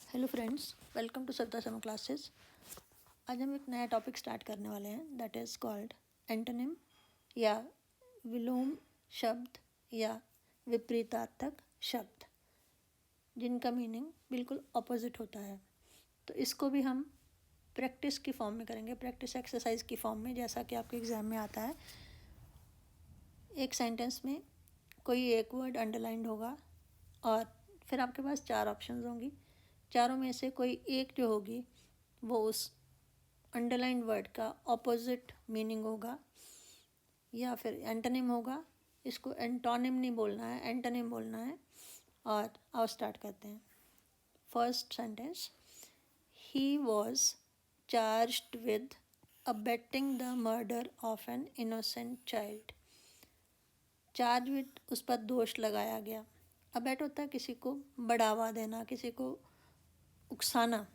Hello friends, welcome to Savita summer classes. आज हम एक नया टॉपिक स्टार्ट करने वाले हैं, दैट इज़ कॉल्ड एंटोनिम या विलोम शब्द या विपरीतार्थक शब्द, जिनका मीनिंग बिल्कुल ऑपोजिट होता है। तो इसको भी हम प्रैक्टिस की फॉर्म में करेंगे, प्रैक्टिस एक्सरसाइज की फॉर्म में, जैसा कि आपके एग्ज़ाम में आता है। एक सेंटेंस में कोई एक वर्ड अंडरलाइंड होगा और फिर आपके पास 4 ऑप्शंस होंगी। चारों में से कोई एक जो होगी वो उस अंडरलाइंड वर्ड का ऑपोजिट मीनिंग होगा या फिर एंटोनिम होगा। इसको एंटोनिम नहीं बोलना है, एंटोनिम बोलना है। और आओ स्टार्ट करते हैं। First sentence, he was charged with abetting the murder of an innocent child. Charge with, उस पर दोष लगाया गया। अबेट होता है किसी को बढ़ावा देना, किसी को उकसाना।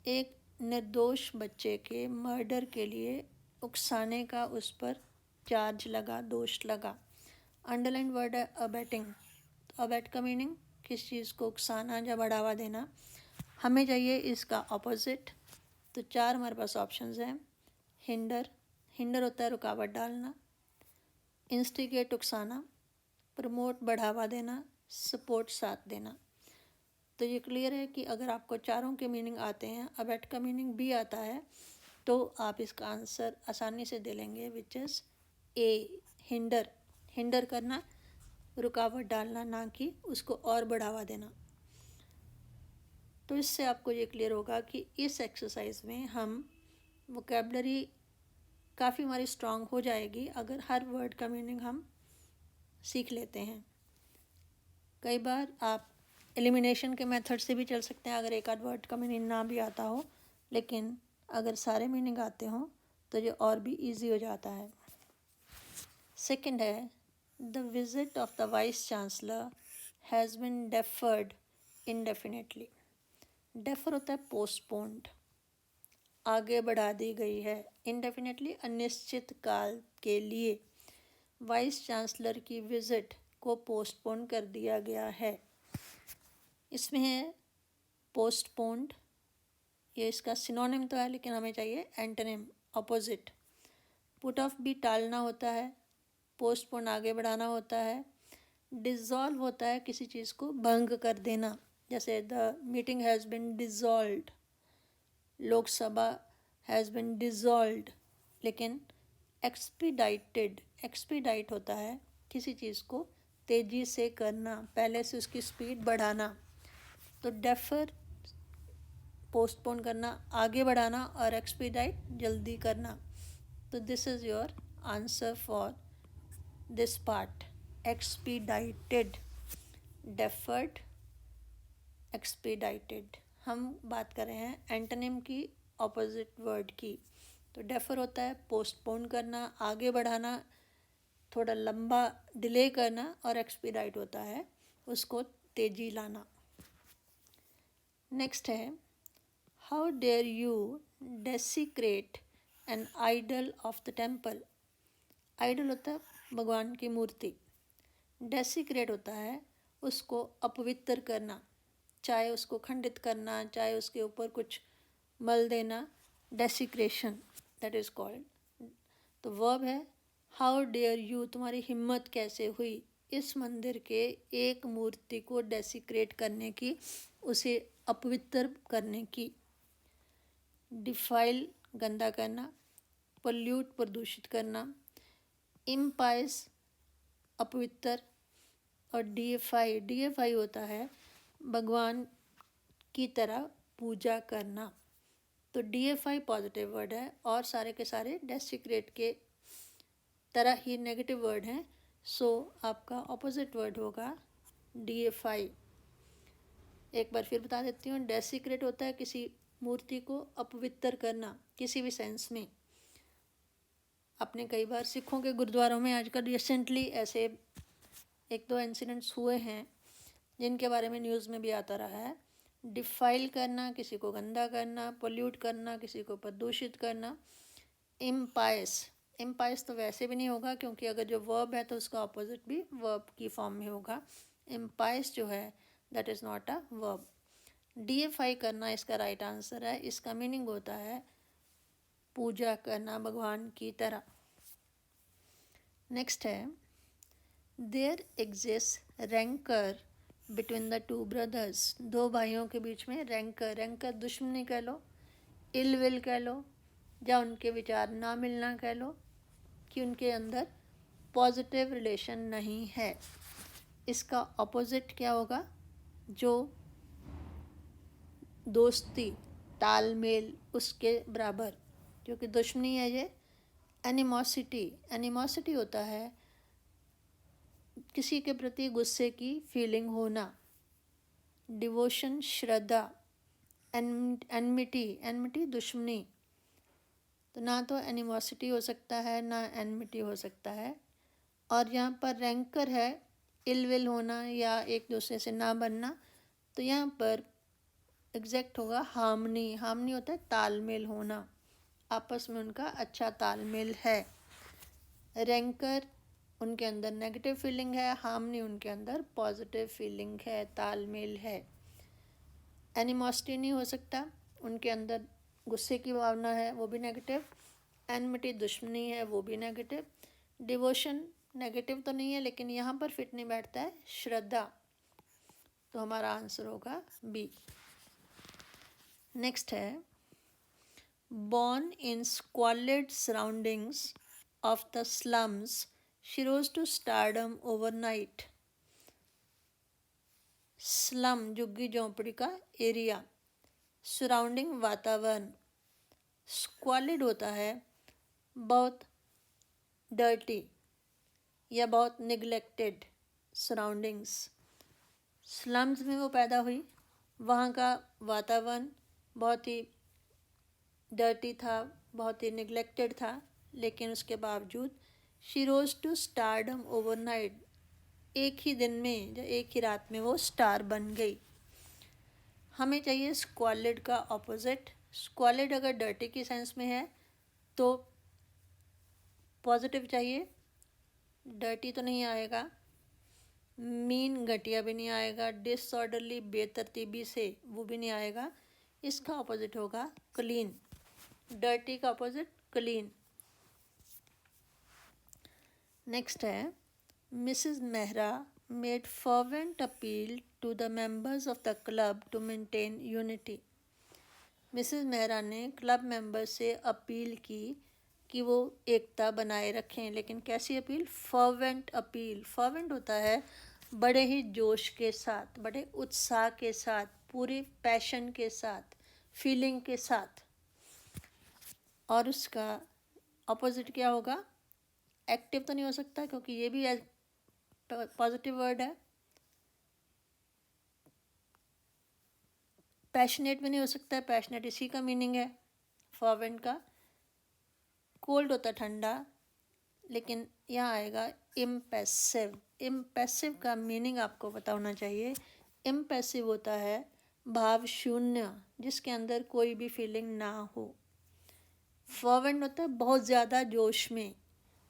एक निर्दोष बच्चे के मर्डर के लिए उकसाने का उस पर चार्ज लगा, दोष लगा। अंडरलाइन वर्ड है अबेटिंग। तो अबेट का मीनिंग किस चीज़ को उकसाना या बढ़ावा देना। हमें चाहिए इसका ऑपोजिट। तो 4 हमारे पास ऑप्शंस हैं। हिंडर, हिंडर होता है रुकावट डालना। इंस्टिगेट, उकसाना। प्रमोट, बढ़ावा देना। सपोर्ट, साथ देना। तो ये क्लियर है कि अगर आपको चारों के मीनिंग आते हैं, अबेट का मीनिंग भी आता है, तो आप इसका आंसर आसानी से दे लेंगे, which is a, hinder. Hinder करना, रुकावट डालना, ना कि उसको और बढ़ावा देना। तो इससे आपको ये क्लियर होगा कि इस एक्सरसाइज में हम वोकेबलरी काफ़ी हमारी स्ट्रांग हो जाएगी अगर हर वर्ड का मीनिंग हम सीख लेते हैं। कई बार आप एलिमिनेशन के मेथड से भी चल सकते हैं अगर एक आध वर्ड का मीनिंग ना भी आता हो, लेकिन अगर सारे मीनिंग आते हों तो ये और भी इजी हो जाता है। सेकंड है, the visit of the vice chancellor has been deferred indefinitely. Defer होता है पोस्टपोन्ड, आगे बढ़ा दी गई है। इंडेफिनेटली, अनिश्चित काल के लिए वाइस चांसलर की विजिट को पोस्टपोन कर दिया गया है। इसमें है पोस्टपोन्ड, ये इसका सिनोनिम तो है लेकिन हमें चाहिए एंटोनिम, ऑपोजिट। पुट ऑफ भी टालना होता है, पोस्टपोन आगे बढ़ाना होता है। डिज़ॉल्व होता है किसी चीज़ को भंग कर देना, जैसे the meeting has been dissolved, Lok Sabha has been dissolved. लेकिन एक्सपीडाइटेड, एक्सपीडाइट होता है किसी चीज़ को तेज़ी से करना, पहले से उसकी स्पीड बढ़ाना। तो डेफर पोस्टपोन करना, आगे बढ़ाना, और एक्सपीडाइट जल्दी करना। तो this is your answer for this part, expedited, deferred, expedited. हम बात कर रहे हैं एंटोनिम की, ऑपोजिट वर्ड की। तो डेफर होता है पोस्टपोन करना, आगे बढ़ाना, थोड़ा लंबा डिले करना, और एक्सपीडाइट होता है उसको तेज़ी लाना। नेक्स्ट है, how dare you desecrate an idol of the temple. Idol होता है भगवान की मूर्ति। डेसिक्रेट होता है उसको अपवित्र करना, चाहे उसको खंडित करना, चाहे उसके ऊपर कुछ मल देना। Desecration, that is called. तो वर्ब है हाउ डेयर यू, तुम्हारी हिम्मत कैसे हुई इस मंदिर के एक मूर्ति को डेसिक्रेट करने की, उसे अपवित्र करने की। डिफाइल, गंदा करना। पोल्यूट, प्रदूषित करना। इम्पाइस, अपवित्र। और डीएफआई, डीएफआई होता है भगवान की तरह पूजा करना। तो डीएफआई पॉजिटिव वर्ड है और सारे के सारे डेसिक्रेट के तरह ही नेगेटिव वर्ड हैं। सो आपका ऑपोजिट वर्ड होगा डीएफआई। एक बार फिर बता देती हूँ, डेसिक्रेट होता है किसी मूर्ति को अपवित्र करना किसी भी सेंस में। आपने कई बार सिखों के गुरुद्वारों में आजकल रिसेंटली ऐसे 1-2 इंसिडेंट्स हुए हैं जिनके बारे में न्यूज़ में भी आता रहा है। डिफाइल करना, किसी को गंदा करना। पोल्यूट करना, किसी को प्रदूषित करना। इम्पायस, इम्पायस तो वैसे भी नहीं होगा क्योंकि अगर जो वर्ब है तो उसका ऑपोजिट भी वर्ब की फॉर्म में होगा। इम्पायस जो है that is not a verb. Defy करना इसका राइट आंसर है। इसका मीनिंग होता है पूजा करना भगवान की तरह। नेक्स्ट है, there exist rancour between the two brothers. दो भाइयों के बीच में रैंकर, रैंकर दुश्मनी कह लो, इल विल कह लो, या उनके विचार ना मिलना कह लो, कि उनके अंदर पॉजिटिव रिलेशन नहीं है। इसका ऑपोजिट क्या होगा? जो दोस्ती, तालमेल उसके बराबर, क्योंकि दुश्मनी है ये एनिमोसिटी। एनिमोसिटी होता है किसी के प्रति गुस्से की फीलिंग होना। डिवोशन श्रद्धा, एनमिटी, एनमिटी दुश्मनी। तो ना तो एनिमोसिटी हो सकता है ना एनमिटी हो सकता है। और यहाँ पर रैंकर है इल विल होना या एक दूसरे से ना बनना, तो यहाँ पर एग्जैक्ट होगा हार्मनी। हार्मनी होता है तालमेल होना, आपस में उनका अच्छा तालमेल है। रैंकर उनके अंदर नेगेटिव फीलिंग है, हार्मनी उनके अंदर पॉजिटिव फीलिंग है, तालमेल है। एनिमोसिटी नहीं हो सकता, उनके अंदर गुस्से की भावना है, वो भी नेगेटिव। एनमिटी दुश्मनी है, वो भी नेगेटिव। डिवोशन नेगेटिव तो नहीं है, लेकिन यहाँ पर फिट नहीं बैठता है श्रद्धा, तो हमारा आंसर होगा बी। नेक्स्ट है, born in squalid surroundings of the slums, she rose to stardom overnight. Slum झुग्गी झोंपड़ी का एरिया, सराउंडिंग वातावरण। स्क्वालिड होता है बहुत डर्टी या बहुत निगलेक्टेड सराउंडिंग्स। स्लम्स में वो पैदा हुई, वहाँ का वातावरण बहुत ही डर्टी था, बहुत ही निगलेक्टेड था, लेकिन उसके बावजूद she rose to stardom overnight. एक ही दिन में या एक ही रात में वो स्टार बन गई। हमें चाहिए स्क्वालिड का ऑपोजिट। स्क्वालिड अगर डर्टी की सेंस में है तो पॉजिटिव चाहिए, डर्टी तो नहीं आएगा। मीन घटिया भी नहीं आएगा, डिसऑर्डरली बेतरतीबी से वो भी नहीं आएगा। इसका ऑपोजिट होगा क्लीन। डर्टी का ऑपोजिट क्लीन। नेक्स्ट है, Mrs Mehra made fervent appeal to the members of the club to maintain unity. Mrs Mehra ने क्लब मेंबर से अपील की कि वो एकता बनाए रखें, लेकिन कैसी अपील? Fervent appeal. फर्वेंट होता है बड़े ही जोश के साथ, बड़े उत्साह के साथ, पूरी पैशन के साथ, फीलिंग के साथ। और उसका ऑपोजिट क्या होगा? एक्टिव तो नहीं हो सकता, क्योंकि ये भी पॉजिटिव वर्ड है। पैशनेट भी नहीं हो सकता, पैशनेट इसी का मीनिंग है फर्वेंट का। कोल्ड होता ठंडा, लेकिन यहाँ आएगा इम्पैसिव। इम्पैसिव का मीनिंग आपको पता होना चाहिए। इम्पैसिव होता है भाव शून्य, जिसके अंदर कोई भी फीलिंग ना हो। फर्वेंट होता है बहुत ज़्यादा जोश में,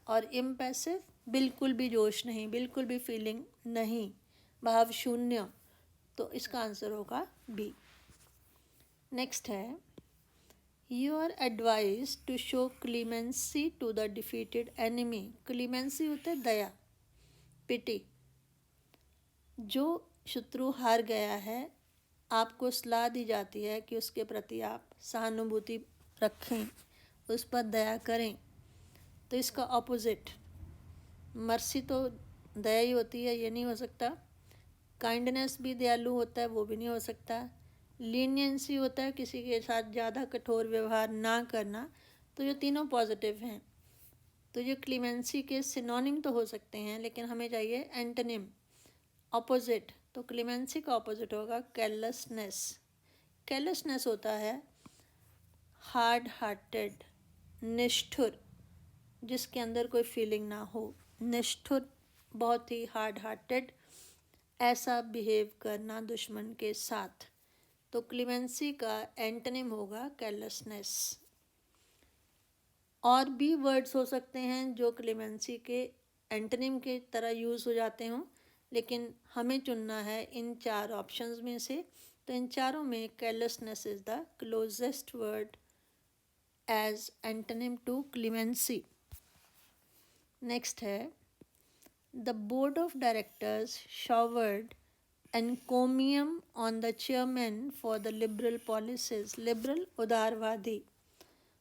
और इम्पैसिव बिल्कुल भी जोश नहीं, बिल्कुल भी फीलिंग नहीं, भाव शून्य। तो इसका आंसर होगा बी। नेक्स्ट है, you are advise to show clemency to the defeated enemy. Clemency होता है दया, पिटी। जो शत्रु हार गया है, आपको सलाह दी जाती है कि उसके प्रति आप सहानुभूति रखें, उस पर दया करें। तो इसका ऑपोजिट, मर्सी तो दया ही होती है, ये नहीं हो सकता। काइंडनेस भी दयालु होता है, वो भी नहीं हो सकता। लीनियंसी होता है किसी के साथ ज़्यादा कठोर व्यवहार ना करना। तो ये तीनों पॉजिटिव हैं। तो ये क्लीमेंसी के सिनोनिम तो हो सकते हैं, लेकिन हमें चाहिए एंटोनिम, ऑपोजिट। तो क्लीमेंसी का ऑपोजिट होगा केयरलेसनेस। केयरलेसनेस होता है हार्ड हार्टेड, निष्ठुर, जिसके अंदर कोई फीलिंग ना हो। निष्ठुर, बहुत ही हार्ड हार्टेड, ऐसा बिहेव करना दुश्मन के साथ। तो क्लीमेंसी का एंटोनिम होगा केयरलेसनेस। और भी वर्ड्स हो सकते हैं जो क्लीमेंसी के एंटोनिम के तरह यूज़ हो जाते हों, लेकिन हमें चुनना है इन चार ऑप्शंस में से तो इन चारों में carelessness is the closest word as antonym to clemency. Next है the board of directors showered encomium on the chairman for the liberal policies. Liberal उदारवादी।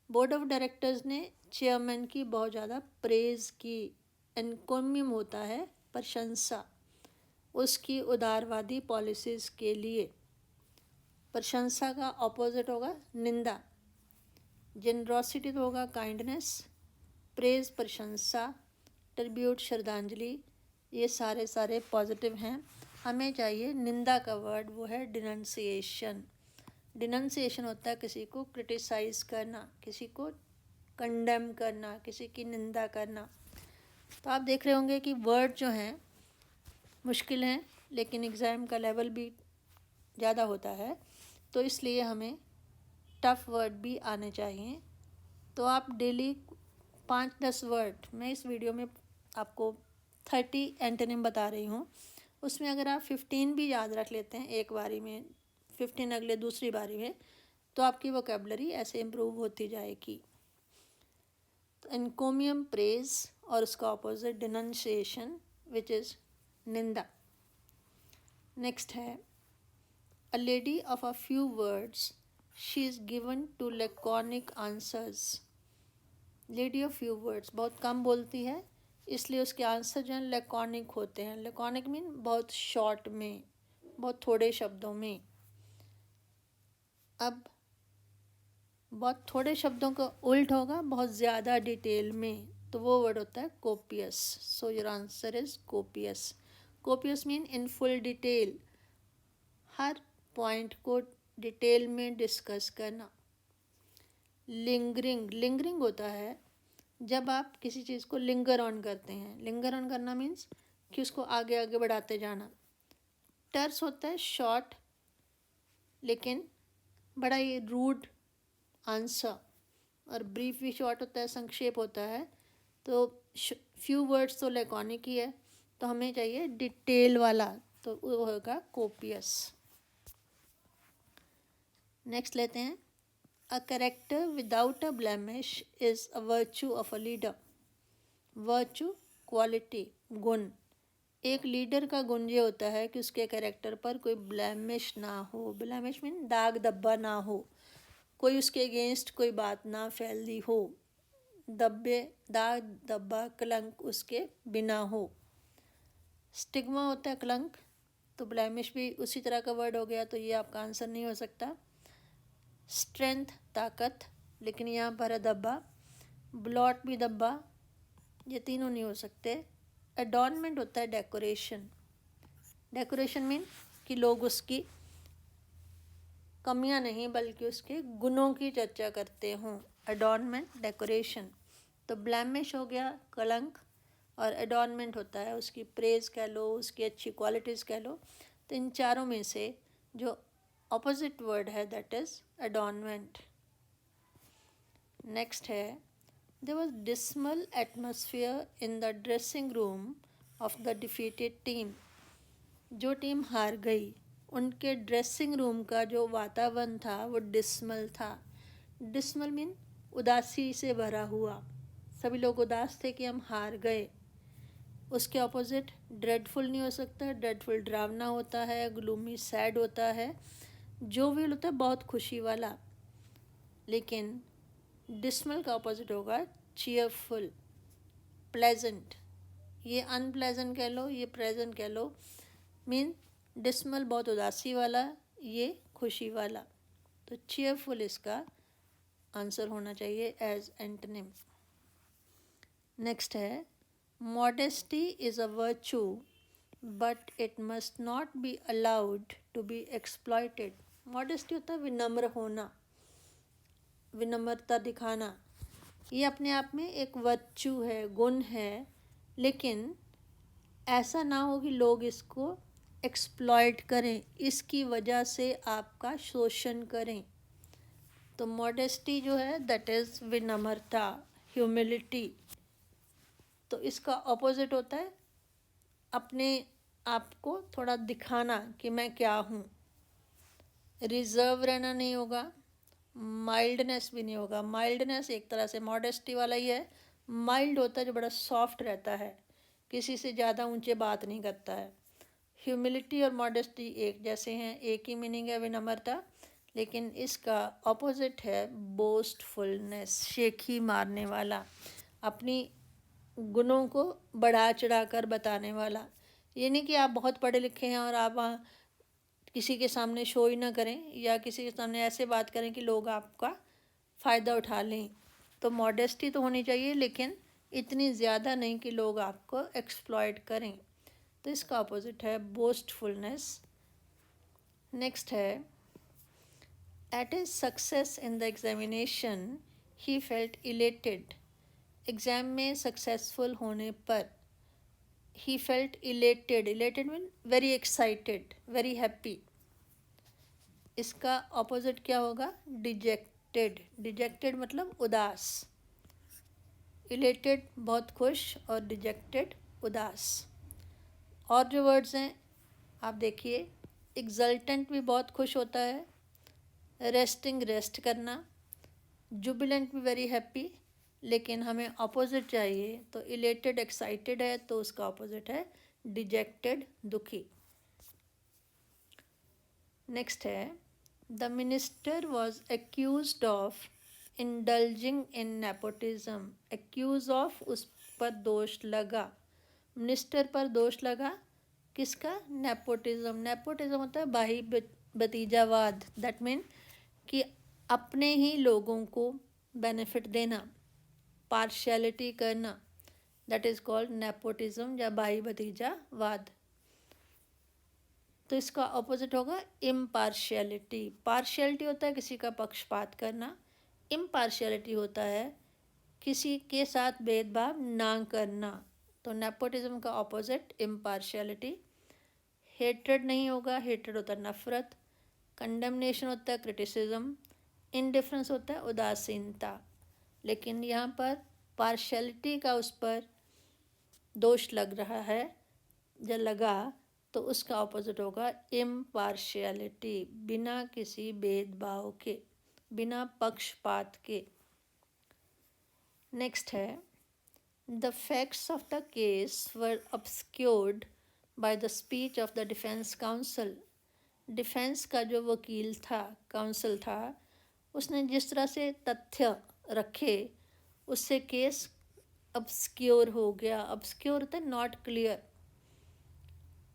बोर्ड ऑफ डायरेक्टर्स ने चेयरमैन की बहुत ज़्यादा प्रेज की। एनकोमियम होता है प्रशंसा, उसकी उदारवादी पॉलिसीज़ के लिए। प्रशंसा का ऑपोजिट होगा निंदा। जेनरोसिटी तो होगा काइंडनेस, प्रेज प्रशंसा, ट्रिब्यूट श्रद्धांजलि, ये सारे पॉजिटिव हैं। हमें चाहिए निंदा का वर्ड, वो है डिनंसिएशन। डिनंसिएशन होता है किसी को क्रिटिसाइज़ करना, किसी को कंडेम करना, किसी की निंदा करना। तो आप देख रहे होंगे कि वर्ड जो हैं मुश्किल हैं, लेकिन एग्ज़ाम का लेवल भी ज़्यादा होता है, तो इसलिए हमें टफ़ वर्ड भी आने चाहिए। तो आप डेली 5-10 वर्ड, मैं इस वीडियो में आपको 30 एंटोनिम बता रही हूँ, उसमें अगर आप 15 भी याद रख लेते हैं एक बारी में, 15 अगले दूसरी बारी में, तो आपकी वोकेबलरी ऐसे इम्प्रूव होती जाएगी। तो एनकोमियम प्रेज और उसका ऑपोजिट डिनंसिएशन विच इज़ निंदा। नेक्स्ट है a lady of a few words, she is given to laconic answers. Lady of few words, बहुत कम बोलती है, इसलिए उसके आंसर जो हैं लैकोनिक होते हैं। लैकोनिक मीन बहुत शॉर्ट में, बहुत थोड़े शब्दों में। अब बहुत थोड़े शब्दों का उल्ट होगा बहुत ज़्यादा डिटेल में, तो वो वर्ड होता है copious. So your answer is copious. Copious mean in full detail, हर पॉइंट को डिटेल में डिस्कस करना। लिंगरिंग, लिंगरिंग होता है जब आप किसी चीज़ को लिंगर ऑन करते हैं। लिंगर ऑन करना मीन्स कि उसको आगे आगे बढ़ाते जाना। टर्स होता है शॉर्ट लेकिन बड़ा ही रूड आंसर, और ब्रीफ भी शॉर्ट होता है, संक्षेप होता है। तो फ्यू वर्ड्स तो लैकोनिक ही है, तो हमें चाहिए डिटेल वाला, तो वो होगा कोपियस। नेक्स्ट लेते हैं a character without a blemish is a virtue of a leader. Virtue quality, गुण। एक लीडर का गुण ये होता है कि उसके कैरेक्टर पर कोई ब्लेमिश ना हो। ब्लेमिश मीन दाग धब्बा ना हो, कोई उसके अगेंस्ट कोई बात ना फैली हो, दाग धब्बा कलंक उसके बिना हो। स्टिग्मा होता है कलंक, तो ब्लेमिश भी उसी तरह का वर्ड हो गया, तो ये आपका आंसर नहीं हो सकता। स्ट्रेंथ ताकत, लेकिन यहाँ पर है धब्बा। ब्लॉट भी धब्बा, ये तीनों नहीं हो सकते। एडॉर्नमेंट होता है डेकोरेशन। डेकोरेशन मीन कि लोग उसकी कमियां नहीं बल्कि उसके गुणों की चर्चा करते हों। एडॉर्नमेंट डेकोरेशन। तो ब्लेमिश हो गया कलंक, और एडॉर्नमेंट होता है उसकी प्रेज कह लो, उसकी अच्छी क्वालिटीज़ कह लो। तो इन चारों में से जो ऑपोजिट वर्ड है दैट इज़ एडॉर्नमेंट। नेक्स्ट है there was dismal atmosphere in the dressing room of the defeated team. जो टीम हार गई उनके ड्रेसिंग रूम का जो वातावरण था वो डिसमल था। डिसमल मीन उदासी से भरा हुआ, सभी लोग उदास थे कि हम हार गए। उसके ऑपोजिट ड्रेडफुल नहीं हो सकता। ड्रेडफुल डरावना होता है, ग्लूमी सैड होता है, जोवियल होता है बहुत खुशी वाला। लेकिन डिसमल का ऑपोजिट होगा चीयरफुल, प्लेजेंट। ये अनप्लेजेंट कह लो, ये प्रेजेंट कह लो। मीन डिसमल बहुत उदासी वाला, ये खुशी वाला। तो चीयरफुल इसका आंसर होना चाहिए एज एंटोनिम। नेक्स्ट है modesty is a virtue but it must not be allowed to be exploited. Modesty होता है विनम्र होना, विनम्रता दिखाना। ये अपने आप में एक वर्चू है, गुण है, लेकिन ऐसा ना हो कि लोग इसको एक्सप्लॉयट करें, इसकी वजह से आपका शोषण करें। तो मॉडेस्टी जो है दैट इज़ विनम्रता, ह्यूमिलिटी। तो इसका ऑपोजिट होता है अपने आप को थोड़ा दिखाना कि मैं क्या हूँ। रिजर्व रहना नहीं होगा, माइल्डनेस भी नहीं होगा। माइल्डनेस एक तरह से मॉडेस्टी वाला ही है। माइल्ड होता है जो बड़ा सॉफ्ट रहता है, किसी से ज़्यादा ऊंचे बात नहीं करता है। ह्यूमिलिटी और मॉडेस्टी एक जैसे हैं, एक ही मीनिंग है विनम्रता, लेकिन इसका ऑपोजिट है बोस्टफुलनेस, शेखी मारने वाला, अपनी गुणों को बढ़ा चढ़ा कर बताने वाला। ये नहीं कि आप बहुत पढ़े लिखे हैं और आप वहाँ किसी के सामने शो ही ना करें या किसी के सामने ऐसे बात करें कि लोग आपका फ़ायदा उठा लें। तो मॉडेस्टी तो होनी चाहिए, लेकिन इतनी ज़्यादा नहीं कि लोग आपको एक्सप्लॉइट करें। तो इसका अपोजिट है बोस्टफुलनेस। नेक्स्ट है, at his success in the examination he felt elated. Exam में सक्सेसफुल होने पर he felt elated, elated mean very excited, very happy. इसका ऑपोजिट क्या होगा? डिजेक्टेड। डिजेक्टेड मतलब उदास। इलेटेड बहुत खुश और डिजेक्टेड उदास। और जो वर्ड्स हैं आप देखिए, एग्जल्टेंट भी बहुत खुश होता है, रेस्टिंग रेस्ट करना, जुबिलेंट भी वेरी हैप्पी, लेकिन हमें ऑपोजिट चाहिए। तो इलेटेड एक्साइटेड है तो उसका ऑपोजिट है डिजेक्टेड दुखी। नेक्स्ट है, the minister was accused of indulging in nepotism. Accuse of, उस पर दोष लगा, मिनिस्टर पर दोष लगा, किसका? नेपोटिज्म। नेपोटिज्म होता है भाई भतीजावाद, दैट मीन कि अपने ही लोगों को बेनिफिट देना, पार्शियलिटी करना, दैट इज़ कॉल्ड नेपोटिज्म या भाई भतीजावाद। तो इसका ऑपोजिट होगा इम्पार्शियलिटी। पार्शियलिटी होता है किसी का पक्षपात करना, इम्पार्शियलिटी होता है किसी के साथ भेदभाव ना करना। तो नेपोटिज्म का ऑपोजिट इम्पार्शियलिटी। हेट्रेड नहीं होगा, हेट्रेड होता है नफरत। कंडेमनेशन होता है क्रिटिसिज्म। इनडिफरेंस होता है उदासीनता। लेकिन यहाँ पर पार्शियलिटी का उस पर दोष लग रहा है या लगा, तो उसका ऑपोजिट होगा इम्पार्शियलिटी, बिना किसी भेदभाव के, बिना पक्षपात के। नेक्स्ट है, the facts of the case were obscured by the speech of the defence council. Defence का जो वकील था, काउंसिल था, उसने जिस तरह से तथ्य रखे उससे केस obscure हो गया। obscure होता है नॉट क्लियर।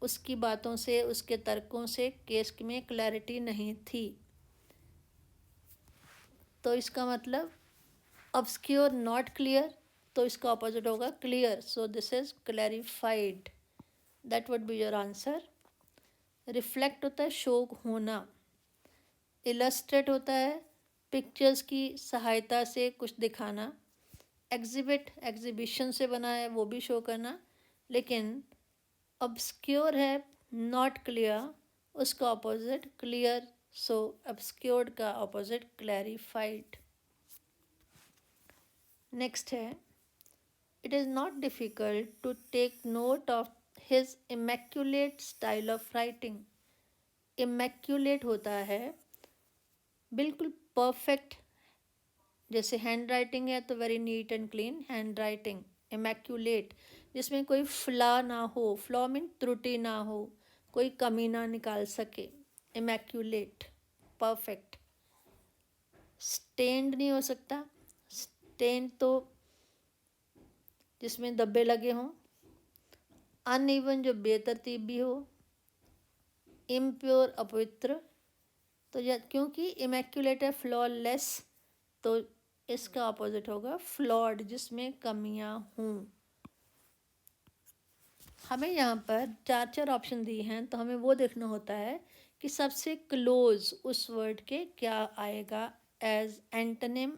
उसकी बातों से, उसके तर्कों से केस में क्लैरिटी नहीं थी। तो इसका मतलब obscure नॉट क्लियर, तो इसका ऑपोजिट होगा clear. So this is clarified, that would be your answer. Reflect होता है शोक होना। इलस्ट्रेट होता है पिक्चर्स की सहायता से कुछ दिखाना। एग्जिबिट, एग्जिबिशन से बना है, वो भी शो करना। लेकिन obscure है नॉट क्लियर, उसका ऑपोजिट क्लियर। सो obscured का ऑपोजिट क्लैरिफाइड। नेक्स्ट है, it is not difficult to take note of his immaculate style of writing. Immaculate होता है बिल्कुल परफेक्ट, जैसे हैंड राइटिंग है तो very neat and clean hand writing. Immaculate जिसमें कोई फ्लॉ ना हो, फ्लॉ मीन त्रुटि ना हो, कोई कमी ना निकाल सके, इमैक्यूलेट परफेक्ट। स्टेन्ड नहीं हो सकता, स्टेन तो जिसमें धब्बे लगे हों। अनइवन जो बेतरतीब भी हो। इम्प्योर अपवित्र, तो क्योंकि इमैक्यूलेट है फ्लॉलेस, तो इसका ऑपोजिट होगा फ्लॉड, जिसमें कमियां हों। हमें यहाँ पर चार चार ऑप्शन दिए हैं, तो हमें वो देखना होता है कि सबसे क्लोज उस वर्ड के क्या आएगा as antonym,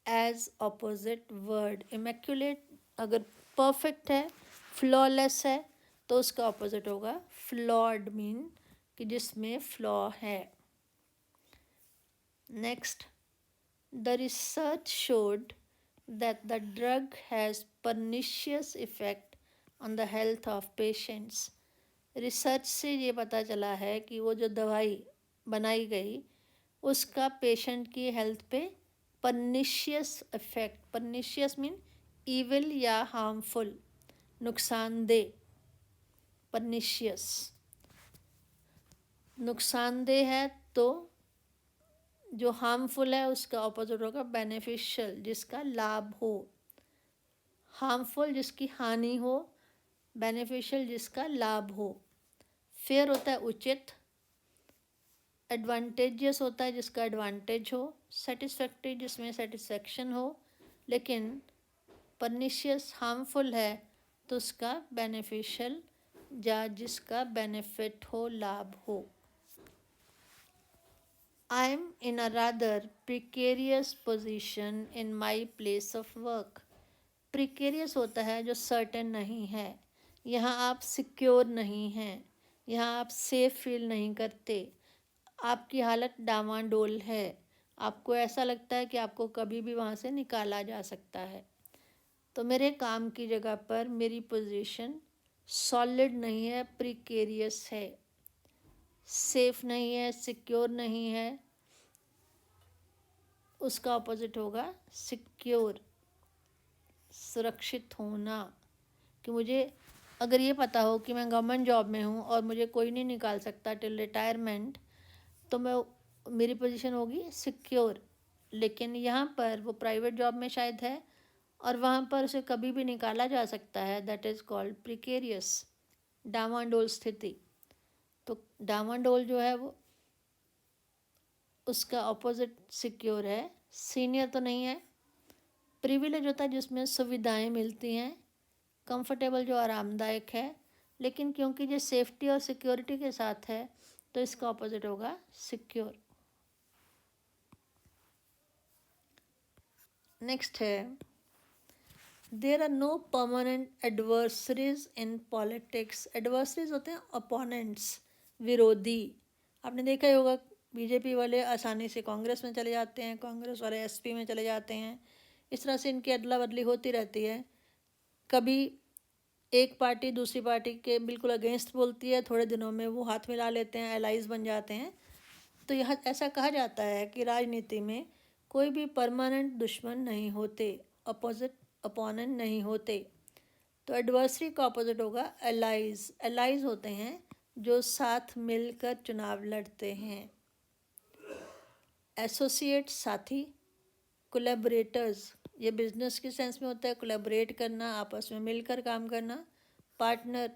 as opposite word. Immaculate अगर परफेक्ट है, फ्लॉलेस है, तो उसका ऑपोजिट होगा फ्लॉड, मीन कि जिसमें फ्लॉ है। Next, the research showed that the drug has pernicious effect on the health of patients. Research से ये पता चला है कि वो जो दवाई बनाई गई उसका पेशेंट की हेल्थ पे pernicious effect, pernicious mean evil या हार्मफुल, नुकसानदेह, परनिशियस नुकसानदेह है, तो जो हार्मफुल है उसका ऑपोजिट होगा बेनिफिशियल, जिसका लाभ हो। हार्मफुल जिसकी हानि हो, बेनिफिशियल जिसका लाभ हो। फेयर होता है उचित, एडवांटेजियस होता है जिसका एडवांटेज हो, सेटिस्फैक्ट्री जिसमें सेटिस्फैक्शन हो, लेकिन परनिशियस हार्मफुल है तो उसका बेनिफिशियल या जिसका बेनिफिट हो, लाभ हो। I am in a rather precarious position in my place of work. Precarious होता है जो certain नहीं है, यहाँ आप secure नहीं हैं, यहाँ आप safe feel नहीं करते, आपकी हालत डामाडोल है, आपको ऐसा लगता है कि आपको कभी भी वहाँ से निकाला जा सकता है। तो मेरे काम की जगह पर मेरी पोजीशन सॉलिड नहीं है, प्रिकेरियस है, सेफ नहीं है, सिक्योर नहीं है, उसका ऑपोजिट होगा सिक्योर, सुरक्षित होना। कि मुझे अगर ये पता हो कि मैं गवर्नमेंट जॉब में हूँ और मुझे कोई नहीं निकाल सकता टिल रिटायरमेंट, तो मेरी पोजीशन होगी सिक्योर। लेकिन यहाँ पर वो प्राइवेट जॉब में शायद है और वहाँ पर उसे कभी भी निकाला जा सकता है, दैट इज़ कॉल्ड प्रिकेरियस, डामाडोल स्थिति। तो डामाडोल जो है वो उसका ऑपोजिट सिक्योर है, सीनियर तो नहीं है। प्रिविलेज होता है जिसमें सुविधाएं मिलती हैं, कंफर्टेबल जो आरामदायक है, लेकिन क्योंकि ये सेफ्टी और सिक्योरिटी के साथ है तो इसका ऑपोजिट होगा सिक्योर। नेक्स्ट है, there are no permanent adversaries in politics. Adversaries होते हैं अपोनेंट्स, विरोधी। आपने देखा ही होगा बीजेपी वाले आसानी से कांग्रेस में चले जाते हैं, कांग्रेस वाले एसपी में चले जाते हैं, इस तरह से इनकी अदला बदली होती रहती है। कभी एक पार्टी दूसरी पार्टी के बिल्कुल अगेंस्ट बोलती है, थोड़े दिनों में वो हाथ मिला लेते हैं, एलाइज बन जाते हैं। तो यह ऐसा कहा जाता है कि राजनीति में कोई भी परमानेंट दुश्मन नहीं होते, अपोजिट अपोनेंट नहीं होते। तो एडवर्सरी का अपोजिट होगा एलाइज। एलाइज होते हैं जो साथ मिलकर चुनाव लड़ते हैं। एसोसिएट साथी, कोलैबोरेटर्स ये बिजनेस के सेंस में होता है, कोलैबोरेट करना, आपस में मिलकर काम करना। पार्टनर,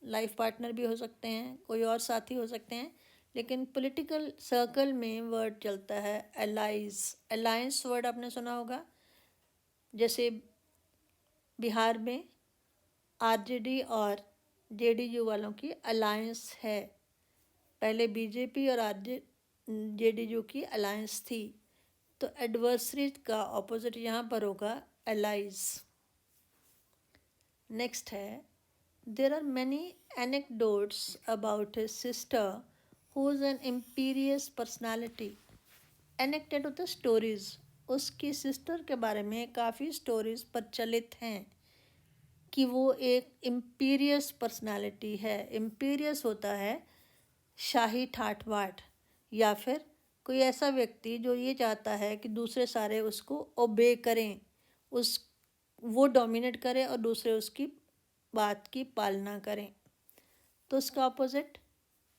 लाइफ पार्टनर भी हो सकते हैं, कोई और साथी हो सकते हैं, लेकिन पॉलिटिकल सर्कल में वर्ड चलता है एलाइज। अलायंस वर्ड आपने सुना होगा, जैसे बिहार में आरजेडी और जेडीयू वालों की अलायंस है, पहले बीजेपी और जेडीयू की अलायंस थी। तो एडवर्सरी का ऑपोजिट यहाँ पर होगा एलाइज। नेक्स्ट है, there are many anecdotes about his sister who is an imperious personality. Anecdote होता है स्टोरीज, उसकी सिस्टर के बारे में काफ़ी स्टोरीज प्रचलित हैं कि वो एक इम्पीरियस पर्सनालिटी है। इम्पीरियस होता है शाही ठाठ बाट, या फिर कोई ऐसा व्यक्ति जो ये चाहता है कि दूसरे सारे उसको ओबे करें, वो डोमिनेट करें और दूसरे उसकी बात की पालना करें। तो उसका अपोजिट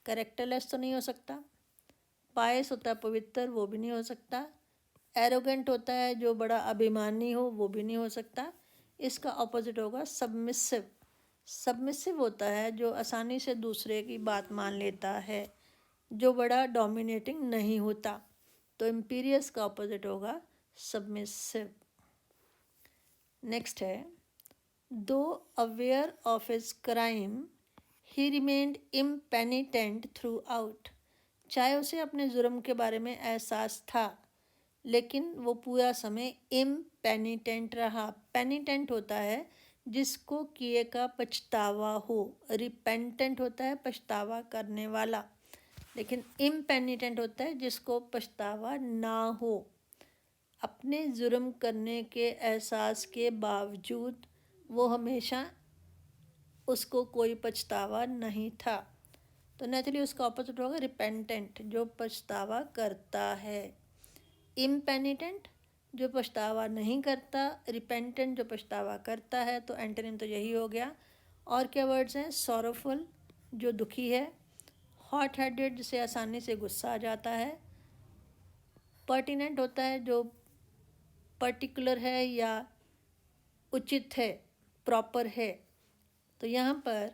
कैरेक्टरलेस तो नहीं हो सकता। पायस होता है पवित्र, वो भी नहीं हो सकता। एरोगेंट होता है जो बड़ा अभिमानी हो, वो भी नहीं हो सकता। इसका ऑपोजिट होगा सबमिसिव। सबमिसिव होता है जो आसानी से दूसरे की बात मान लेता है, जो बड़ा डोमिनेटिंग नहीं होता। तो इम्पीरियस का ऑपोजिट होगा सबमिसिव। नेक्स्ट है, though aware of his crime he remained impenitent throughout. चाहे उसे अपने जुर्म के बारे में एहसास था, लेकिन वो पूरा समय इम्पेनिटेंट रहा। पेनिटेंट होता है जिसको किए का पछतावा हो, रिपेंटेंट होता है पछतावा करने वाला, लेकिन इम्पेनिटेंट होता है जिसको पछतावा ना हो। अपने जुर्म करने के एहसास के बावजूद वो हमेशा उसको कोई पछतावा नहीं था। तो नेचुरली उसका ऑपोजिट होगा रिपेंटेंट, जो पछतावा करता है। इम्पेनिटेंट, जो पछतावा नहीं करता। रिपेंटेंट, जो पछतावा करता है। तो एंटोनिम तो यही हो गया। और क्या वर्ड्स हैं? सॉरोफुल, जो दुखी है। हॉट हेडेड, जिसे आसानी से गुस्सा आ जाता है। पर्टिनेंट होता है जो पर्टिकुलर है या उचित है, प्रॉपर है। तो यहाँ पर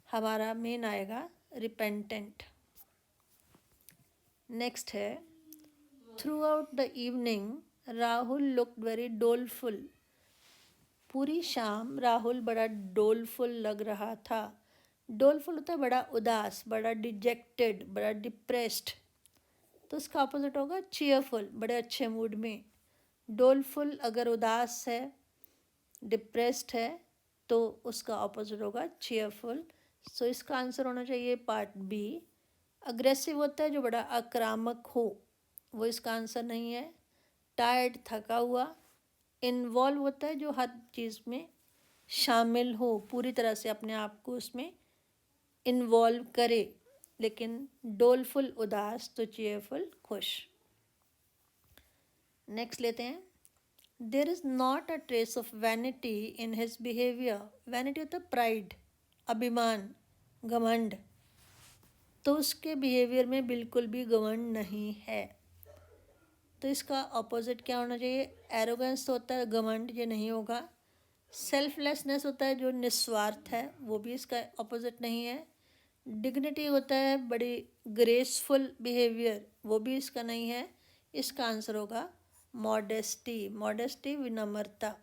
हमारा मेन आएगा रिपेंटेंट। नेक्स्ट है, throughout the evening Rahul looked very doleful. पूरी शाम राहुल बड़ा डोलफुल लग रहा था। डोलफुल होता है बड़ा उदास, बड़ा डिजेक्टेड, बड़ा डिप्रेस्ड। तो उसका अपोजिट होगा चीयरफुल, बड़े अच्छे मूड में। डोलफुल अगर उदास है, डिप्रेस्ड है, तो उसका ऑपोजिट होगा चीयरफुल। सो इसका आंसर होना चाहिए पार्ट बी। अग्रेसिव होता है जो बड़ा आक्रामक हो, वो इसका आंसर नहीं है। टायर्ड, थका हुआ। इन्वॉल्व होता है जो हर चीज़ में शामिल हो, पूरी तरह से अपने आप को उसमें इन्वॉल्व करे। लेकिन डोलफुल उदास, तो चीयरफुल खुश। नेक्स्ट लेते हैं, there is not a trace of vanity in his behaviour. Vanity होता है प्राइड, अभिमान, घमंड। तो उसके बिहेवियर में बिल्कुल भी घमंड नहीं है। तो इसका ऑपोजिट क्या होना चाहिए? एरोगेंस होता है घमंड, ये नहीं होगा। सेल्फलेसनेस होता है जो निस्वार्थ है, वो भी इसका ऑपोजिट नहीं है। डिग्निटी होता है बड़ी ग्रेसफुल बिहेवियर, वो भी इसका नहीं है। इसका आंसर होगा मॉडेस्टी। मॉडेस्टी विनम्रता।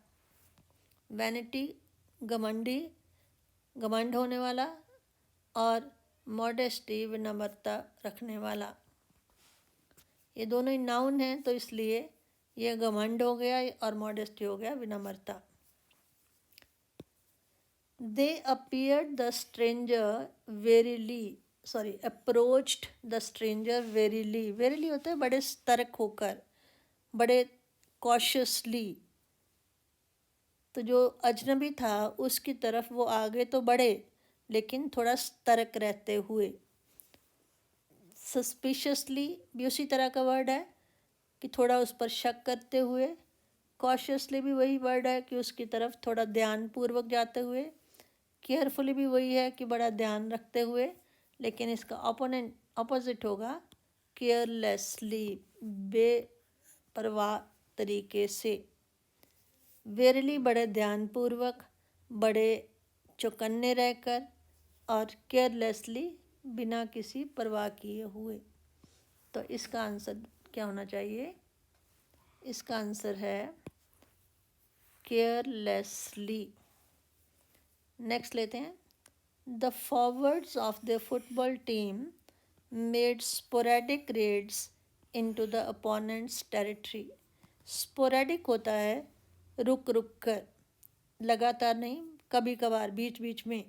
वैनिटी घमंडी, घमंड होने वाला, और मॉडेस्टी विनम्रता रखने वाला। ये दोनों ही नाउन हैं, तो इसलिए ये घमंड हो गया और मॉडेस्टी हो गया विनम्रता। They appeared the stranger warily, sorry approached the stranger warily. Warily होता है बड़े सतर्क होकर, बड़े कॉशियसली। तो जो अजनबी था उसकी तरफ वो आगे तो बढ़े, लेकिन थोड़ा सतर्क रहते हुए। सस्पिशियसली भी उसी तरह का वर्ड है कि थोड़ा उस पर शक करते हुए। कॉशियसली भी वही वर्ड है कि उसकी तरफ थोड़ा ध्यानपूर्वक जाते हुए। केयरफुली भी वही है कि बड़ा ध्यान रखते हुए। लेकिन इसका ऑपोजिट होगा केयरलेसली, बेपरवाह तरीके से। वेरली बड़े ध्यानपूर्वक, बड़े चौकन्ने रहकर, और केयरलेसली बिना किसी परवाह किए हुए। तो इसका आंसर क्या होना चाहिए? इसका आंसर है केयरलेसली। नेक्स्ट लेते हैं, the forwards of the football team made sporadic raids into the opponents territory. Sporadic होता है रुक रुक कर, लगातार नहीं, कभी कभार, बीच बीच में।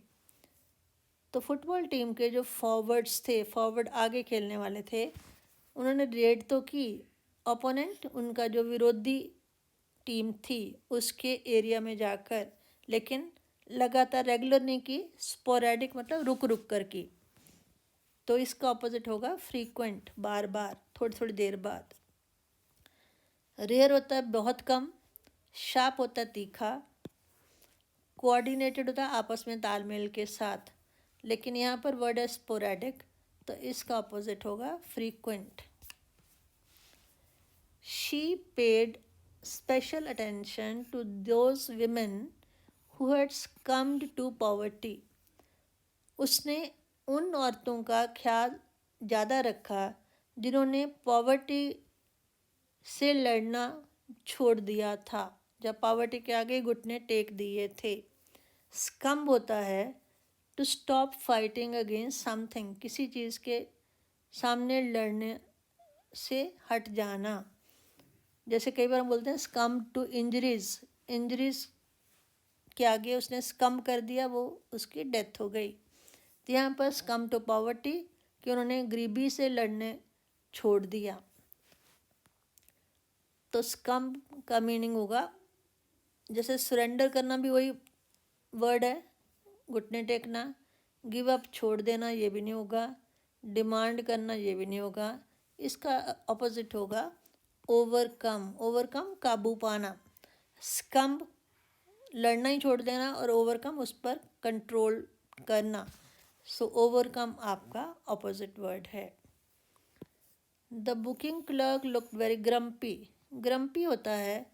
तो फुटबॉल टीम के जो फॉरवर्ड्स थे, फॉरवर्ड आगे खेलने वाले थे, उन्होंने रेड तो की ओपोनेंट, उनका जो विरोधी टीम थी उसके एरिया में जाकर, लेकिन लगातार रेगुलर नहीं की, स्पोरेडिक मतलब रुक रुक कर की। तो इसका ऑपोजिट होगा फ्रीक्वेंट, बार बार, थोड़ी थोड़ी देर बाद। रेयर होता है बहुत कम। शार्प होता है तीखा। कोऑर्डिनेटेड होता है आपस में तालमेल के साथ। लेकिन यहाँ पर वर्ड है स्पोरेडिक, तो इसका ऑपोजिट होगा frequent. She paid special attention to those women who had succumbed to poverty. उसने उन औरतों का ख्याल ज़्यादा रखा जिन्होंने पॉवर्टी से लड़ना छोड़ दिया था, जब पॉवर्टी के आगे घुटने टेक दिए थे। स्कम्ब होता है to stop fighting against something, किसी चीज़ के सामने लड़ने से हट जाना। जैसे कई बार हम बोलते हैं स्कम टू इंजरीज, इंजरीज के आगे उसने स्कम कर दिया, वो उसकी डेथ हो गई। तो यहाँ पर स्कम टू पॉवर्टी, कि उन्होंने गरीबी से लड़ने छोड़ दिया। तो स्कम का मीनिंग होगा, जैसे सरेंडर करना भी वही वर्ड है, घुटने टेकना। गिव अप, छोड़ देना, ये भी नहीं होगा। डिमांड करना ये भी नहीं होगा, इसका ऑपोजिट होगा ओवरकम। ओवरकम काबू पाना, स्कम्ब लड़ना ही छोड़ देना और ओवरकम उस पर कंट्रोल करना। सो ओवरकम आपका ऑपोजिट वर्ड है। The booking clerk look very grumpy. Grumpy होता है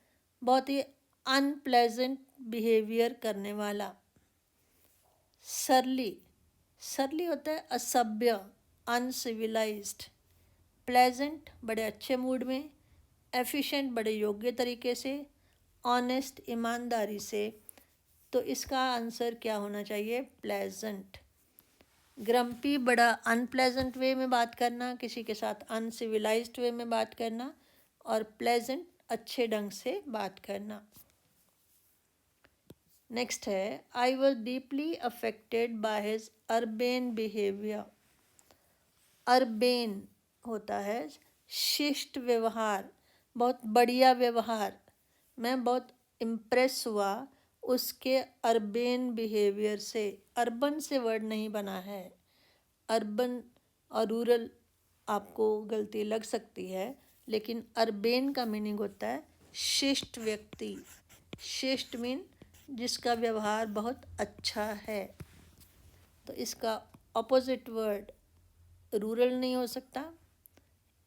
बहुत ही अनप्लेजेंट बिहेवियर करने वाला। सरली, सरली होता है असभ्य, अनसिविलाइज्ड। प्लेजेंट बड़े अच्छे मूड में, एफिशिएंट बड़े योग्य तरीके से, ऑनेस्ट ईमानदारी से। तो इसका आंसर क्या होना चाहिए? प्लेजेंट। ग्रम्पी बड़ा अनप्लेजेंट वे में बात करना, किसी के साथ अनसिविलाइज्ड वे में बात करना, और प्लेजेंट अच्छे ढंग से बात करना। नेक्स्ट है I was deeply affected by his urbane behaviour. Urbane होता है शिष्ट व्यवहार, बहुत बढ़िया व्यवहार। मैं बहुत इम्प्रेस हुआ उसके अर्बेन बिहेवियर से। अर्बन से वर्ड नहीं बना है, अर्बन और रूरल आपको गलती लग सकती है, लेकिन अर्बेन का मीनिंग होता है शिष्ट व्यक्ति। शिष्ट मीन जिसका व्यवहार बहुत अच्छा है। तो इसका ऑपोजिट वर्ड रूरल नहीं हो सकता।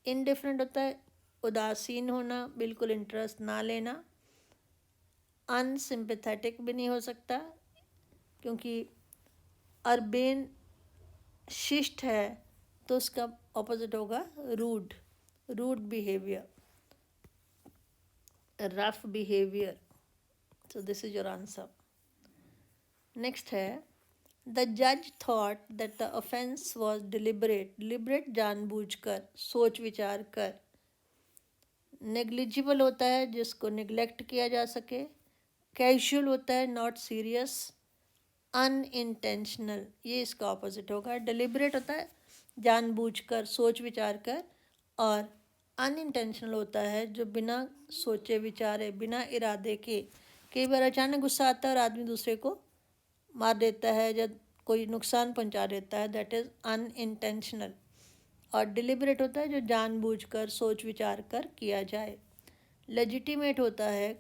इनडिफरेंट होता है उदासीन होना, बिल्कुल इंटरेस्ट ना लेना। अनसिम्पैथेटिक भी नहीं हो सकता, क्योंकि अर्बेन शिष्ट है तो उसका ऑपोजिट होगा rude, rude behaviour, rough behaviour. So this is your answer. Next है द जज thought that the offence was deliberate. Deliberate जानबूझकर, सोच विचार कर। नेग्लिजिबल होता है जिसको निगलेक्ट किया जा सके। कैजुअल होता है नॉट सीरियस। अनइंटेंशनल ये इसका ऑपोजिट होगा। डिलिबरेट होता है जानबूझकर, सोच विचार कर, और अनइंटेंशनल होता है जो बिना सोचे विचारे, बिना इरादे के, कई बार अचानक गुस्सा आता है और आदमी दूसरे को मार देता है या कोई नुकसान पहुंचा देता है, दैट इज़ अनइंटेंशनल। और डिलिबरेट होता है जो जानबूझकर, सोच विचार कर किया जाए। लेजिटिमेट होता है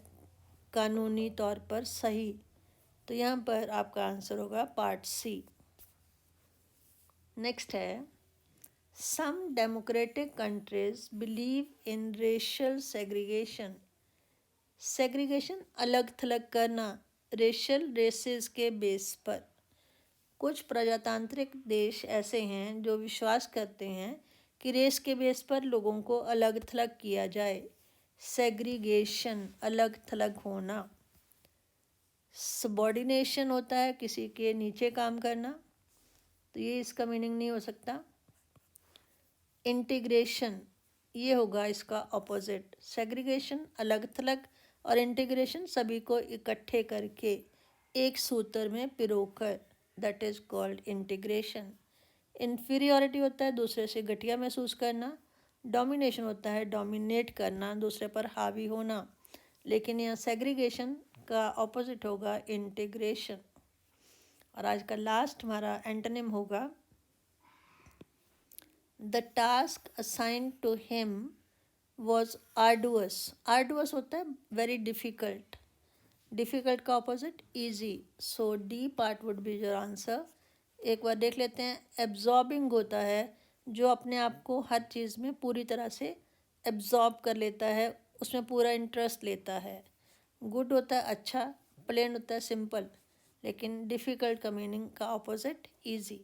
कानूनी तौर पर सही। तो यहाँ पर आपका आंसर होगा पार्ट सी। नेक्स्ट है some democratic countries believe in racial segregation. Segregation अलग थलग करना, रेशियल रेसेस के बेस पर। कुछ प्रजातांत्रिक देश ऐसे हैं जो विश्वास करते हैं कि रेस के बेस पर लोगों को अलग थलग किया जाए। सेग्रीगेशन अलग थलग होना। सबॉर्डिनेशन होता है किसी के नीचे काम करना, तो ये इसका मीनिंग नहीं हो सकता। इंटीग्रेशन ये होगा इसका ऑपोजिट। सेग्रीगेशन अलग थलग और इंटीग्रेशन सभी को इकट्ठे करके एक सूत्र में पिरोकर, that is called integration. Inferiority होता है दूसरे से घटिया महसूस करना। डोमिनेशन होता है डोमिनेट करना, दूसरे पर हावी होना। लेकिन यहाँ सेग्रीगेशन का ऑपोजिट होगा इंटीग्रेशन। और आज का लास्ट हमारा एंटोनिम होगा the task assigned to him was arduous. Arduous होता है वेरी डिफ़िकल्ट। डिफ़िकल्ट का opposite easy. So D part would be your answer. एक बार देख लेते हैं। एब्जॉर्बिंग होता है जो अपने आप को हर चीज़ में पूरी तरह से एब्जॉर्ब कर लेता है, उसमें पूरा इंटरेस्ट लेता है। गुड होता है अच्छा, प्लेन होता है सिंपल, लेकिन डिफ़िकल्ट का मीनिंग का ऑपोजिट ईजी।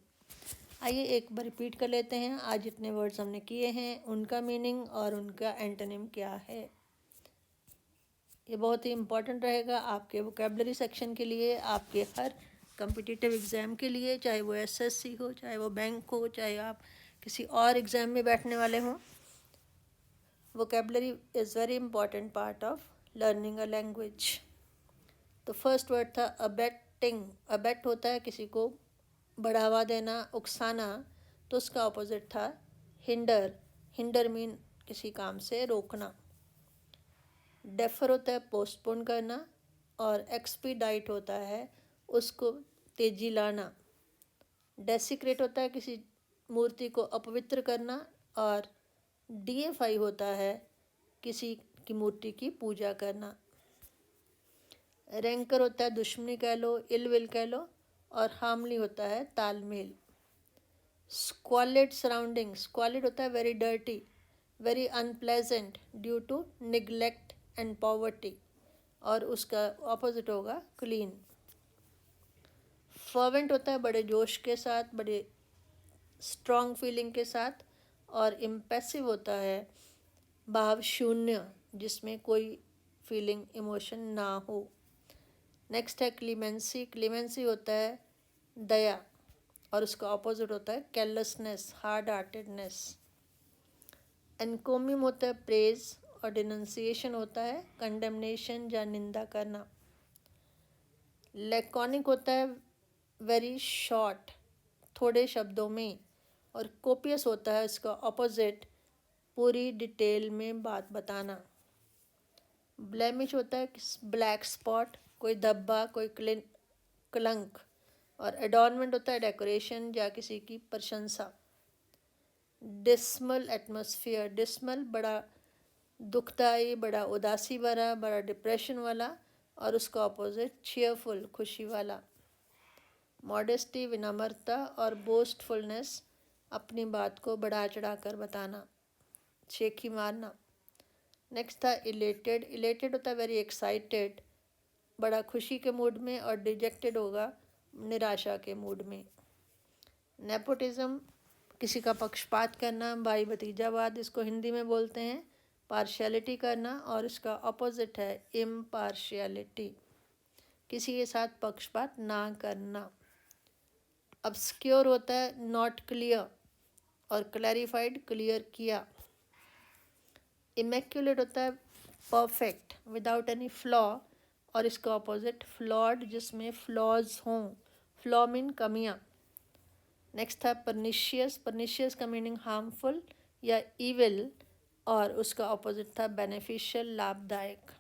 आइए एक बार रिपीट कर लेते हैं आज जितने वर्ड्स हमने किए हैं उनका मीनिंग और उनका एंटोनिम क्या है। ये बहुत ही इम्पॉर्टेंट रहेगा आपके वोकेबलरी सेक्शन के लिए, आपके हर कम्पिटिटिव एग्ज़ाम के लिए, चाहे वो एसएससी हो, चाहे वो बैंक हो, चाहे आप किसी और एग्ज़ाम में बैठने वाले हों। Vocabulary is very important part of learning a language. तो फर्स्ट वर्ड था अबेटिंग। अबेट होता है किसी को बढ़ावा देना, उकसाना, तो उसका ऑपोजिट था हिंडर। हिंडर मीन किसी काम से रोकना। डेफर होता है पोस्टपोन करना, और एक्सपीडाइट होता है उसको तेजी लाना। डेसिक्रेट होता है किसी मूर्ति को अपवित्र करना, और डीएफाई होता है किसी की मूर्ति की पूजा करना। रैंकर होता है दुश्मनी कह लो, इलविल कह लो, और हार्मली होता है तालमेल। स्क्वालिड सराउंडिंग, स्क्वालिड होता है very dirty, very unpleasant due to neglect and poverty, और उसका ऑपोजिट होगा क्लीन। फर्वेंट होता है बड़े जोश के साथ, बड़े स्ट्रॉन्ग फीलिंग के साथ, और इम्पेसिव होता है भाव शून्य, जिसमें कोई फीलिंग इमोशन ना हो। नेक्स्ट है क्लीमेंसी, क्लीमेंसी होता है दया, और उसका ऑपोजिट होता है केयरलेसनेस, हार्ड हार्टेडनेस। एनकोमियम होता है प्रेज, और डिनंसिएशन होता है कंडेमनेशन या निंदा करना। लैकोनिक होता है वेरी शॉर्ट, थोड़े शब्दों में, और कोपियस होता है इसका ऑपोजिट पूरी डिटेल में बात बताना। ब्लेमिश होता है ब्लैक स्पॉट, कोई धब्बा, कोई कलंक, और एडॉर्नमेंट होता है डेकोरेशन या किसी की प्रशंसा। डिस्मल एटमॉस्फेयर, डिस्मल बड़ा दुखदाई, बड़ा उदासी भरा, बड़ा डिप्रेशन वाला, और उसका ऑपोजिट चीयरफुल, खुशी वाला। मॉडेस्टी, विनम्रता, और बोस्टफुलनेस, अपनी बात को बढ़ा चढ़ा कर बताना, शेखी मारना। नेक्स्ट था इलेटेड, इलेटेड होता है वेरी एक्साइटेड, बड़ा खुशी के मूड में, और डिजेक्टेड होगा निराशा के मूड में। नेपोटिज्म, किसी का पक्षपात करना, भाई भतीजावाद इसको हिंदी में बोलते हैं। पार्शियलिटी करना, और इसका ऑपोजिट है इम्पार्शियलिटी, किसी के साथ पक्षपात ना करना। ऑब्स्क्योर होता है नॉट क्लियर, और क्लैरिफाइड, क्लियर किया। इमैक्युलेट होता है परफेक्ट, विदाउट एनी फ्लॉ, और इसका ऑपोजिट फ्लॉड, जिसमें फ्लॉज हों। फ्लॉ मीन कमियाँ। नेक्स्ट था परनिशियस, परनिशियस का मीनिंग हार्मफुल या इविल, और उसका ऑपोजिट था बेनिफिशियल, लाभदायक।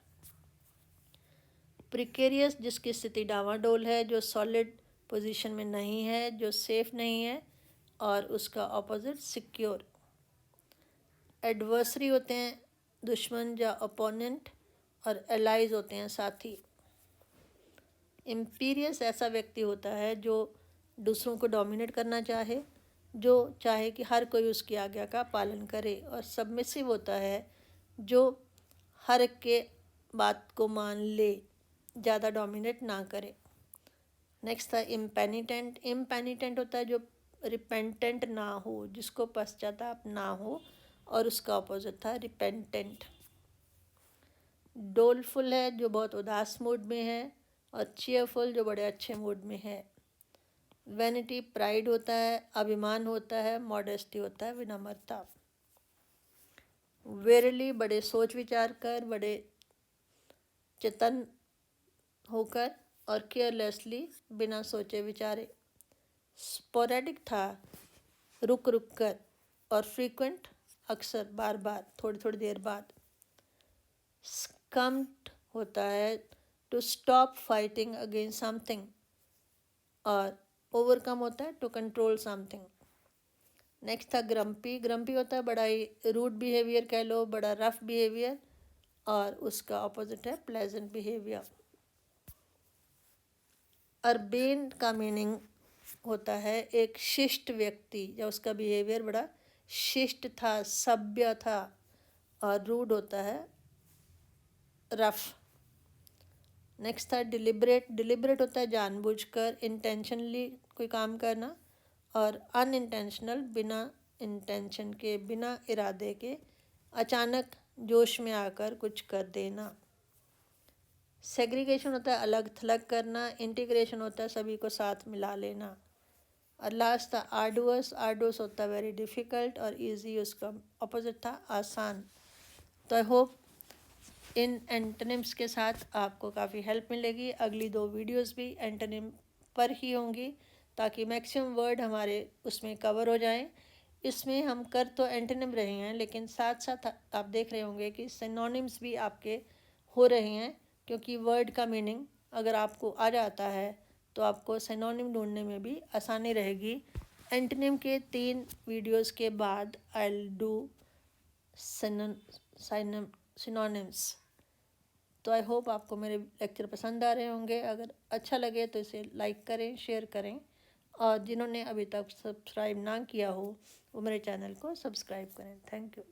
प्रिकेरियस, जिसकी स्थिति डावाडोल है, जो सॉलिड पोजीशन में नहीं है, जो सेफ नहीं है, और उसका ऑपोजिट सिक्योर। एडवर्सरी होते हैं दुश्मन या ओपोनेंट, और एलाइज होते हैं साथी। इम्पीरियस ऐसा व्यक्ति होता है जो दूसरों को डोमिनेट करना चाहे, जो चाहे कि हर कोई उसकी आज्ञा का पालन करे, और सबमिसिव होता है जो हर एक के बात को मान ले, ज़्यादा डोमिनेट ना करे। नेक्स्ट था इम्पेनिटेंट, इम्पेनिटेंट होता है जो रिपेंटेंट ना हो, जिसको पश्चाताप ना हो, और उसका ऑपोजिट था रिपेंटेंट। डोलफुल है जो बहुत उदास मूड में है, और चीयरफुल जो बड़े अच्छे मूड में है। वैनिटी, प्राइड होता है, अभिमान होता है। मॉडेस्टी होता है विनम्रता। वेरली, बड़े सोच विचार कर, बड़े चेतन होकर, और केयरलेसली, बिना सोचे विचारे। स्पोरेडिक था रुक रुक कर, और फ्रीक्वेंट, अक्सर, बार बार, थोड़ी थोड़ी देर बाद। स्कम्ड होता है to stop fighting against something, और ओवरकम होता है टू कंट्रोल समथिंग। नेक्स्ट था ग्रम्पी, ग्रम्पी होता है बड़ा ही रूड बिहेवियर कह लो, बड़ा रफ बिहेवियर, और उसका ऑपोजिट है प्लेजेंट बिहेवियर। अर्बेन का मीनिंग होता है एक शिष्ट व्यक्ति, या उसका बिहेवियर बड़ा शिष्ट था, सभ्य था, और रूड होता है रफ। नेक्स्ट था डिलिबरेट, डिलिबरेट होता है जानबूझकर, इंटेंशनली कोई काम करना, और अनइंटेंशनल, बिना इंटेंशन के, बिना इरादे के, अचानक जोश में आकर कुछ कर देना। सेग्रीगेशन होता है अलग थलग करना। इंटीग्रेशन होता है सभी को साथ मिला लेना। और लास्ट था आर्डुअस, आर्डुअस होता है वेरी डिफ़िकल्ट, और इजी उसका अपोजिट था आसान। तो आई होप इन एंटोनिम्स के साथ आपको काफ़ी हेल्प मिलेगी। अगली 2 वीडियोस भी एंटोनिम पर ही होंगी, ताकि मैक्सिमम वर्ड हमारे उसमें कवर हो जाएं। इसमें हम कर तो एंटोनिम रहे हैं, लेकिन साथ साथ आप देख रहे होंगे कि सिनोनिम्स भी आपके हो रहे हैं, क्योंकि वर्ड का मीनिंग अगर आपको आ जाता है तो आपको सिनोनिम ढूंढने में भी आसानी रहेगी, एंटोनिम के 3 वीडियोस के बाद आई विल डू सिनोनिम्स। तो आई होप आपको मेरे लेक्चर पसंद आ रहे होंगे। अगर अच्छा लगे तो इसे लाइक करें, शेयर करें, और जिन्होंने अभी तक सब्सक्राइब ना किया हो वो मेरे चैनल को सब्सक्राइब करें। Thank you.